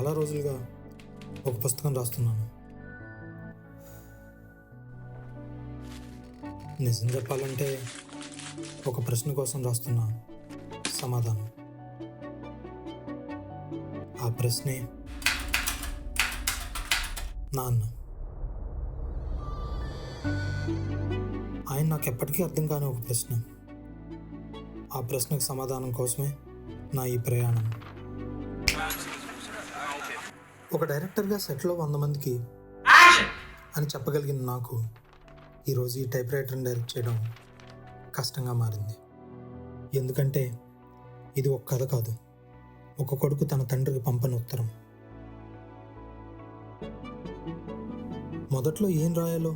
చాలా రోజులుగా ఒక పుస్తకం రాస్తున్నాను. నిజం చెప్పాలంటే ఒక ప్రశ్న కోసం రాస్తున్న సమాధానం. ఆ ప్రశ్నే నాన్న. ఆయన నాకు ఎప్పటికీ అర్థం కాని ఒక ప్రశ్న. ఆ ప్రశ్నకు సమాధానం కోసమే నా ఈ ప్రయాణం. ఒక డైరెక్టర్గా సెట్లో 100 మందికి అని చెప్పగలిగిన నాకు ఈరోజు ఈ టైప్ రైటర్ని డైరెక్ట్ చేయడం కష్టంగా మారింది. ఎందుకంటే ఇది ఒక కథ కాదు, ఒక కొడుకు తన తండ్రికి పంపని ఉత్తరం. మొదట్లో ఏం రాయాలో,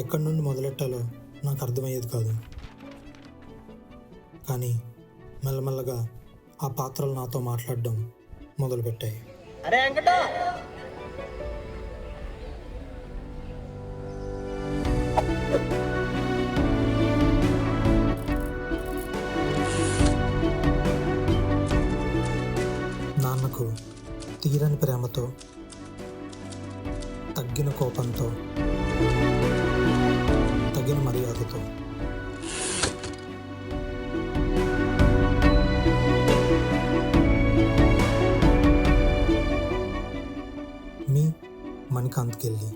ఎక్కడి నుండి మొదలెట్టాలో నాకు అర్థమయ్యేది కాదు. కానీ మెల్లమెల్లగా ఆ పాత్రలు నాతో మాట్లాడడం మొదలుపెట్టాయి. అరే వెంకట, నాన్నకు తీరని ప్రేమతో, తగ్గిన కోపంతో, తగిన మర్యాదతో, మీ మణికాంత్కెళ్ళి.